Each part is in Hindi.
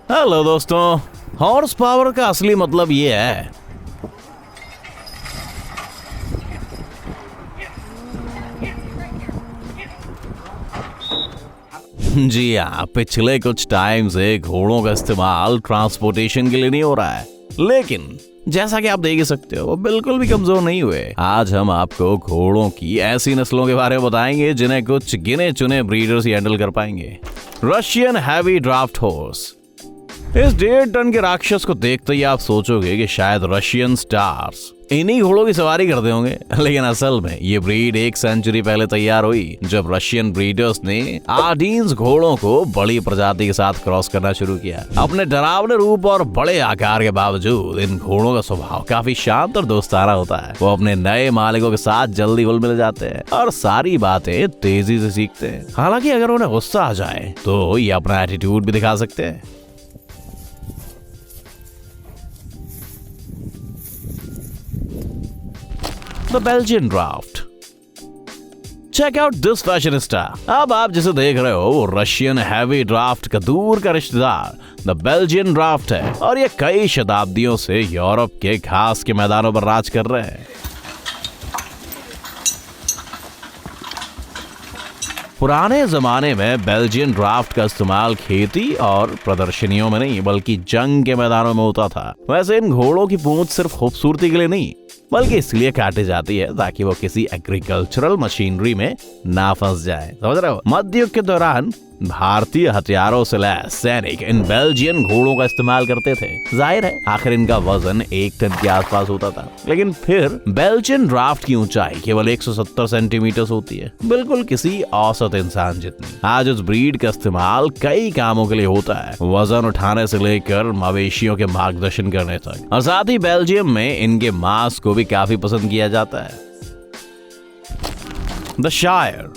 हेलो दोस्तों, हॉर्स पावर का असली मतलब ये है। जी हाँ, पिछले कुछ टाइम से घोड़ों का इस्तेमाल ट्रांसपोर्टेशन के लिए नहीं हो रहा है, लेकिन जैसा कि आप देख ही सकते हो वो बिल्कुल भी कमजोर नहीं हुए। आज हम आपको घोड़ों की ऐसी नस्लों के बारे में बताएंगे जिन्हें कुछ गिने चुने ब्रीडर्स ही हैंडल कर पाएंगे। Russian heavy draft horse. इस 1.5 टन के राक्षस को देखते ही आप सोचोगे कि शायद रशियन स्टार्स इन्हीं घोड़ों की सवारी करते होंगे, लेकिन असल में ये ब्रीड 1 सेंचुरी पहले तैयार हुई जब रशियन ब्रीडर्स ने आर्डीन्स घोड़ों को बड़ी प्रजाति के साथ क्रॉस करना शुरू किया। अपने डरावने रूप और बड़े आकार के बावजूद इन घोड़ों का स्वभाव काफी शांत और दोस्ताना होता है। वो अपने नए मालिकों के साथ जल्दी घुल मिल जाते हैं और सारी बातें तेजी से सीखते हैं। हालांकि अगर उन्हें गुस्सा आ जाए तो ये अपना एटीट्यूड भी दिखा सकते हैं। The Belgian Draft. Check out this fashionista. अब आप जिसे देख रहे हो वो रशियन हैवी ड्राफ्ट का दूर का रिश्तेदार द बेल्जियन ड्राफ्ट है और ये कई शताब्दियों से यूरोप के घास के मैदानों पर राज कर रहे हैं। पुराने जमाने में बेल्जियन ड्राफ्ट का इस्तेमाल खेती और प्रदर्शनियों में नहीं बल्कि जंग के मैदानों में होता था। वैसे इन घोड़ों की पूंछ सिर्फ खूबसूरती के लिए नहीं बल्कि इसलिए काटी जाती है ताकि वो किसी एग्रीकल्चरल मशीनरी में ना फंस जाए। समझ रहे हो? मध्य युग के दौरान भारतीय हथियारों से लैस सैनिक इन बेल्जियन घोड़ों का इस्तेमाल करते थे। जाहिर है आखिर इनका वजन 1 टन के आसपास होता था, लेकिन फिर बेल्जियन ड्राफ्ट की ऊंचाई केवल 170 सेंटीमीटर होती है, बिल्कुल किसी औसत इंसान जितनी। आज इस ब्रीड का इस्तेमाल कई कामों के लिए होता है, वजन उठाने से लेकर मवेशियों के मार्गदर्शन करने तक, और साथ ही बेल्जियम में इनके मांस को भी काफी पसंद किया जाता है। द शायर।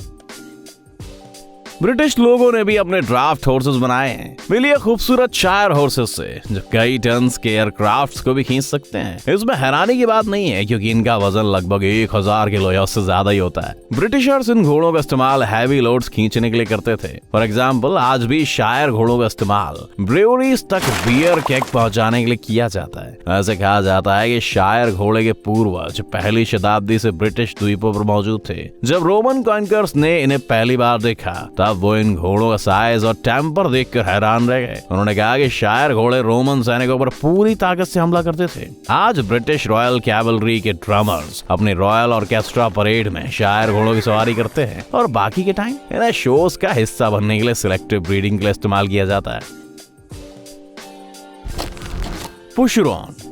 ब्रिटिश लोगों ने भी अपने ड्राफ्ट हॉर्सेस बनाए हैं। मिलिए खूबसूरत शायर हॉर्सेस से जो कई टन के एयरक्राफ्ट्स को भी खींच सकते हैं। इसमें हैरानी की बात नहीं है क्योंकि इनका वजन लगभग 1000 किलो या उससे ज्यादा ही होता है। ब्रिटिशर्स इन घोड़ों का इस्तेमाल हैवी लोड्स खींचने के लिए करते थे। फॉर एग्जाम्पल आज भी शायर घोड़ों का इस्तेमाल ब्रेवरीज तक बियर केक पहुंचाने के लिए किया जाता है। ऐसे कहा जाता है कि शायर घोड़े के पूर्वज पहली शताब्दी से ब्रिटिश द्वीपों पर मौजूद थे। जब रोमन कॉन्कर्स ने इन्हें पहली बार देखा तब वो इन घोड़ों का साइज और टेम्पर देखकर हैरान रह गए। उन्होंने कहा कि शायर घोड़े रोमन सैनिकों पर पूरी ताकत से हमला करते थे। आज ब्रिटिश रॉयल कैवलरी के ड्रमर्स अपने रॉयल ऑर्केस्ट्रा परेड में शायर घोड़ों की सवारी करते हैं और बाकी के टाइम इन्हें शोज का हिस्सा बनने के लिए सिलेक्टिव ब्रीडिंग के लिए इस्तेमाल किया जाता है। पुशरॉन।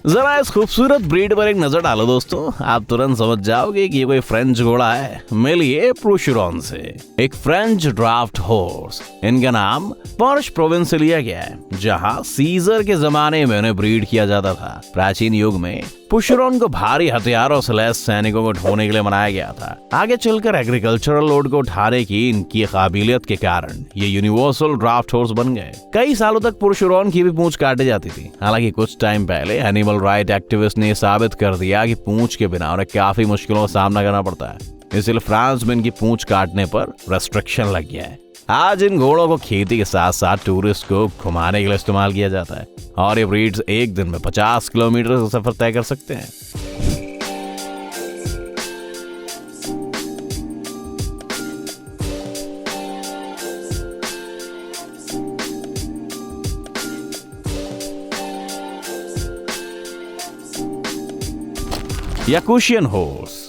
जरा इस खूबसूरत ब्रीड पर एक नजर डालो दोस्तों, आप तुरंत समझ जाओगे कि ये कोई फ्रेंच घोड़ा है। मिलिए पुशरॉन से, एक फ्रेंच ड्राफ्ट हॉर्स। इनका नाम पर्श प्रोविंस से लिया गया है, जहां सीजर के जमाने में उन्हें ब्रीड किया जाता था। प्राचीन युग में पुशरॉन को भारी हथियारों से लैस सैनिकों को ढोने के लिए बनाया गया था। आगे चलकर एग्रीकल्चरल लोड को उठाने की इनकी काबिलियत के कारण ये यूनिवर्सल ड्राफ्ट हॉर्स बन गए। कई सालों तक पुशरॉन की भी पूंछ काटी जाती थी। हालांकि कुछ टाइम पहले एनिमल राइट एक्टिविस्ट ने साबित कर दिया कि पूंछ के बिना उन्हें काफी मुश्किलों का सामना करना पड़ता है, इसलिए फ्रांस में इनकी पूंछ काटने पर रेस्ट्रिक्शन लग गया है। आज इन घोड़ों को खेती के साथ साथ टूरिस्ट को घुमाने के लिए इस्तेमाल किया जाता है और ये ब्रीड्स एक दिन में 50 किलोमीटर का सफर तय कर सकते हैं। याकुशियन हॉर्स।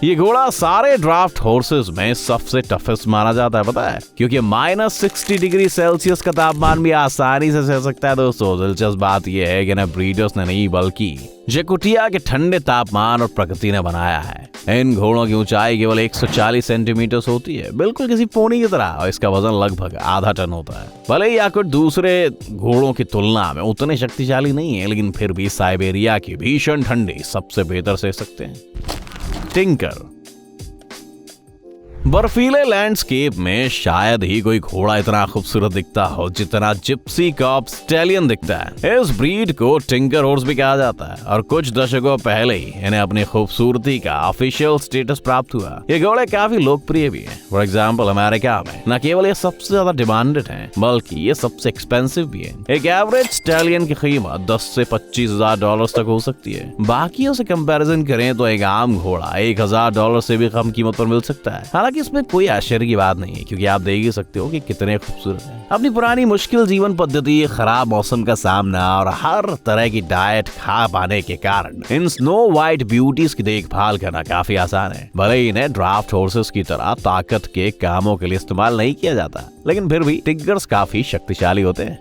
ये घोड़ा सारे ड्राफ्ट हॉर्सेस में सबसे टफेस्ट माना जाता है, पता है, क्योंकि -60 डिग्री सेल्सियस का तापमान भी आसानी से सह सकता है। दोस्तों दिलचस्प बात यह है कि न ब्रीडर्स ने नहीं बल्कि जैकुटिया के ठंडे तापमान और प्रकृति ने बनाया है। इन घोड़ों की ऊंचाई केवल 140 सेंटीमीटर होती है, बिल्कुल किसी पोनी की तरह, और इसका वजन लगभग आधा टन होता है। भले ही याकुट दूसरे घोड़ों की तुलना में उतने शक्तिशाली नहीं है, लेकिन फिर भी साइबेरिया की भीषण ठंडी सबसे बेहतर सह सकते हैं। टिंकर। बर्फीले लैंडस्केप में शायद ही कोई घोड़ा इतना खूबसूरत दिखता हो जितना जिप्सी कॉप स्टैलियन दिखता है। इस ब्रीड को टिंकर हॉर्स भी कहा जाता है और कुछ दशकों पहले ही इन्हें अपनी खूबसूरती का ऑफिशियल स्टेटस प्राप्त हुआ। ये घोड़े काफी लोकप्रिय भी हैं। फॉर एग्जाम्पल अमेरिका में न केवल ये सबसे ज्यादा डिमांडेड हैं, बल्कि ये सबसे एक्सपेंसिव भी है। एक एवरेज स्टैलियन की कीमत 10 से 25,000 डॉलर तक हो सकती है। बाकियों से कंपैरिजन करें तो एक आम घोड़ा 1,000 डॉलर से भी कम कीमत पर मिल सकता है। हालांकि इसमें कोई आश्चर्य की बात नहीं है, क्योंकि आप देख ही सकते हो कि कितने खूबसूरत हैं। अपनी पुरानी मुश्किल जीवन पद्धति, खराब मौसम का सामना और हर तरह की डाइट खा पाने के कारण इन स्नो व्हाइट ब्यूटीज की देखभाल करना काफी आसान है। भले ही इन्हें ड्राफ्ट हॉर्सेस की तरह ताकत के कामों के लिए इस्तेमाल नहीं किया जाता, लेकिन फिर भी टिगर्स काफी शक्तिशाली होते हैं।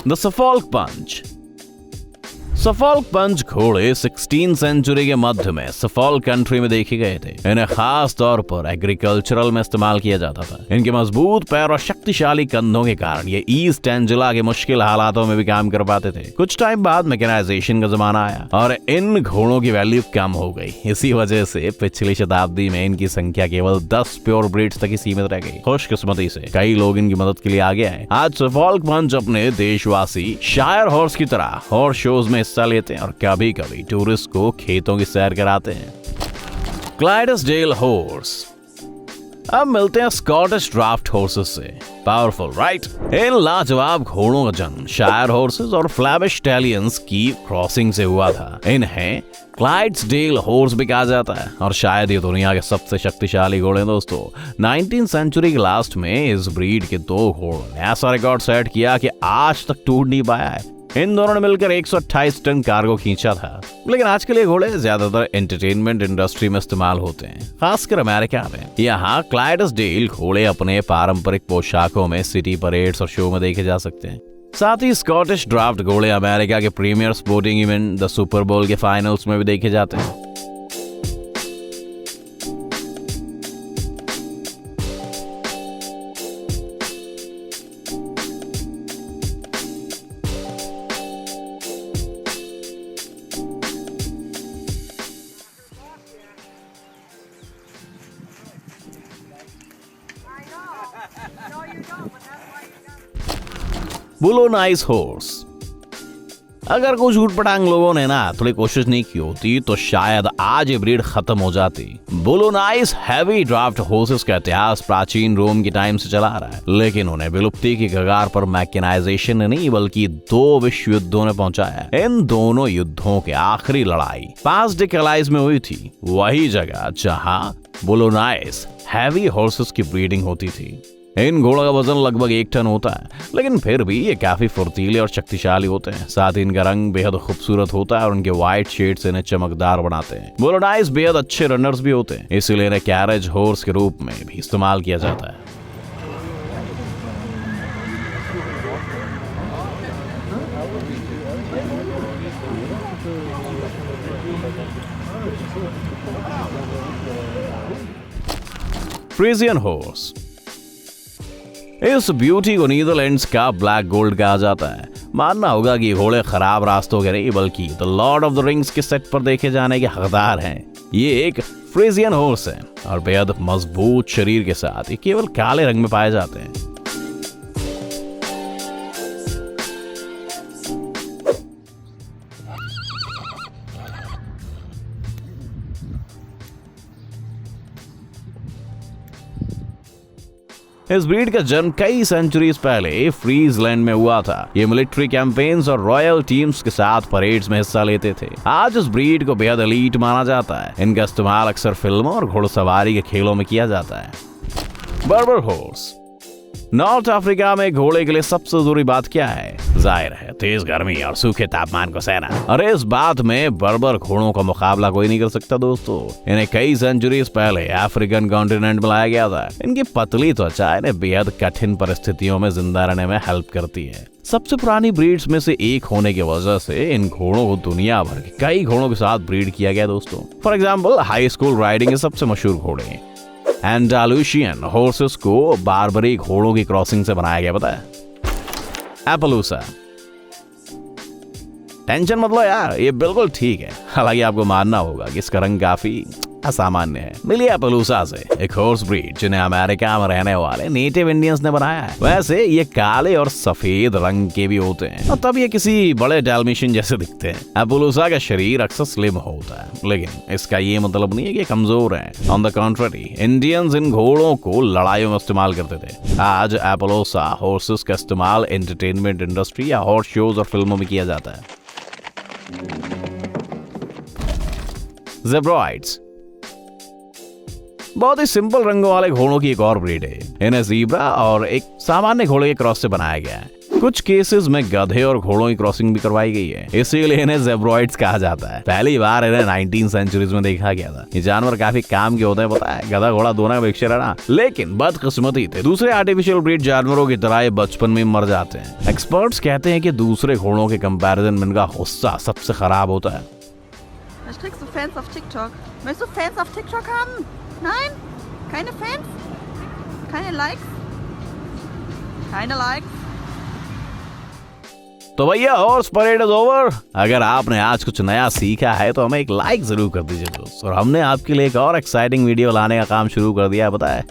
The Suffolk Punch. Suffolk Punch घोड़े 16वीं सेंचुरी के मध्य में सफोल्क कंट्री में देखे गए थे। इन्हें खास तौर पर एग्रीकल्चरल में इस्तेमाल किया जाता था। इनके मजबूत पैर और शक्तिशाली कंधों के कारण ये ईस्ट एंजेला के मुश्किल हालातों में भी काम कर पाते थे। कुछ टाइम बाद मैकेनाइजेशन का जमाना आया और इन घोड़ों की वैल्यू कम हो गई। इसी वजह से पिछली शताब्दी में इनकी संख्या केवल 10 प्योर ब्रीड्स तक ही सीमित रह गई। खुशकिस्मती से कई लोग इनकी मदद के लिए आगे आए। आज सफोल्क पंच अपने देशवासी शायर हॉर्स की तरह हॉर्स शोज में हिस्सा लेते हैं और कभी कभी टूरिस्ट को खेतों की सैर कराते हैं। Clydesdale horse. अब मिलते हैं स्कॉटिश ड्राफ्ट हॉर्सेस से। Powerful right? इन लाजवाब घोड़ों का जन्म शायर हॉर्सेस और फ्लैमिश स्टैलियंस की क्रॉसिंग से हुआ था। इन्हें क्लाइडेसडेल हॉर्स भी कहा जाता है और शायद ये दुनिया के सबसे शक्तिशाली घोड़े दोस्तों। 19वीं सेंचुरी के लास्ट में इस ब्रीड के 2 घोड़ों ने ऐसा रिकॉर्ड सेट किया कि आज तक टूट नहीं पाया है। इन दोनों ने मिलकर 128 टन कार्गो खींचा था। लेकिन आजकल ये घोड़े ज्यादातर एंटरटेनमेंट इंडस्ट्री में इस्तेमाल होते हैं, खासकर अमेरिका में। यहाँ क्लाइडेसडेल घोड़े अपने पारंपरिक पोशाकों में सिटी परेड्स और शो में देखे जा सकते हैं। साथ ही स्कॉटिश ड्राफ्ट घोड़े अमेरिका के premier sporting event the Super Bowl के फाइनल्स में भी देखे जाते हैं। Boulonnais horse. अगर कुछ ऊटपटांग लोगों ने ना थोड़ी कोशिश नहीं की होती तो शायद आज ये ब्रीड खत्म हो जाती। बुलोनाइज हैवी ड्राफ्ट हॉर्सेस का इतिहास प्राचीन रोम के टाइम से चला आ रहा है, लेकिन उन्हें विलुप्ति की कगार पर मैकेनाइजेशन ने नहीं बल्कि 2 विश्व युद्धों ने पहुंचाया। इन दोनों युद्धों की आखिरी लड़ाई पास डे कैलाइज में हुई थी, वही जगह जहां बुलोनाइज हैवी हॉर्सेस की ब्रीडिंग होती थी। इन घोड़ों का वजन लगभग 1 टन होता है, लेकिन फिर भी ये काफी फुर्तीले और शक्तिशाली होते हैं। साथ ही इनका रंग बेहद खूबसूरत होता है और उनके व्हाइट शेड्स इन्हें चमकदार बनाते हैं। बुलोनाइज बेहद अच्छे रनर्स भी होते हैं, इसीलिए इन्हें कैरेज हॉर्स के रूप में भी इस्तेमाल किया जाता है। Friesian horse. इस ब्यूटी को नीदरलैंड्स का ब्लैक गोल्ड कहा जाता है। मानना होगा कि घोड़े खराब रास्तों के नहीं बल्कि the Lord of the rings के सेट पर देखे जाने के हकदार हैं। ये एक फ्रीजियन हॉर्स है और बेहद मजबूत शरीर के साथ ये केवल काले रंग में पाए जाते हैं। इस ब्रीड का जन्म कई सेंचुरीज पहले फ्रीजलैंड में हुआ था। ये मिलिट्री कैंपेन्स और रॉयल टीम्स के साथ परेड्स में हिस्सा लेते थे। आज इस ब्रीड को बेहद एलीट माना जाता है। इनका इस्तेमाल अक्सर फिल्मों और घुड़सवारी के खेलों में किया जाता है। बर्बर हॉर्स। नॉर्थ अफ्रीका में घोड़े के लिए सबसे जरूरी बात क्या है? जाहिर है तेज गर्मी और सूखे तापमान को सहना। अरे इस बात में बर्बर घोड़ों का मुकाबला कोई नहीं कर सकता दोस्तों। इन्हें कई सेंचुरीज पहले अफ्रीकन कॉन्टिनेंट में लाया गया था। इनकी पतली त्वचा इन्हें बेहद कठिन परिस्थितियों में जिंदा रहने में हेल्प करती है। सबसे पुरानी ब्रीड्स में से एक होने की वजह से इन घोड़ों को दुनिया भर के कई घोड़ों के साथ ब्रीड किया गया दोस्तों। For example high school riding के सबसे मशहूर घोड़े हैं। एंडालुसियन हॉर्सेस को बारबरी घोड़ों की क्रॉसिंग से बनाया गया, पता है? एपलूसा। टेंशन मत लो यार, ये बिल्कुल ठीक है। हालांकि आपको मानना होगा कि इसका रंग काफी असामान्य है। मिलियापलूसा से एक हॉर्स ब्रीड जिन्हें अमेरिका में रहने वाले नेटिव इंडियंस ने बनाया है। वैसे ये काले और सफेद रंग के भी होते हैं और तब ये किसी बड़े डाल्मेशियन जैसे दिखते हैं। एपलूसा का शरीर अक्सर स्लिम होता है, लेकिन इसका ये मतलब नहीं है कि कमजोर है। On the contrary, Indians in घोड़ों को लड़ाइयों में इस्तेमाल करते थे। आज एपलूसा हॉर्सेस का इस्तेमाल एंटरटेनमेंट इंडस्ट्री या हॉर्स शोज और फिल्मों में किया जाता है। ज़ेब्राइड्स बहुत ही सिंपल रंगों वाले घोड़ों की एक और ब्रीड है। इन्हें ज़ीब्रा और एक सामान्य घोड़े के क्रॉस से बनाया गया है। कुछ केसेस में गधे और घोड़ों की क्रॉसिंग भी करवाई गई है, इसीलिए इन्हें ज़ेब्राइड्स कहा जाता है। पहली बार इन्हें 19 सेंचुरीज में देखा गया था। ये जानवर काफी काम के होते हैं, पता है, गधा घोड़ा दोनों का मिक्सचर है ना। लेकिन बदकिस्मती थे, दूसरे आर्टिफिशियल ब्रीड जानवरों की तरह ये बचपन में मर जाते हैं। एक्सपर्ट्स कहते हैं कि दूसरे घोड़ों के कंपैरिजन में इनका गुस्सा सबसे खराब होता है। Was kriegst du Fans auf TikTok? Möchtest du Fans auf TikTok haben? Nein? Keine Fans? Keine Likes? Keine Likes? तो भैया हॉर्स परेड इज ओवर। अगर आपने आज कुछ नया सीखा है तो हमें एक लाइक जरूर कर दीजिए दोस्त। और हमने आपके लिए एक और एक्साइटिंग वीडियो लाने का काम शुरू कर दिया है, पता है।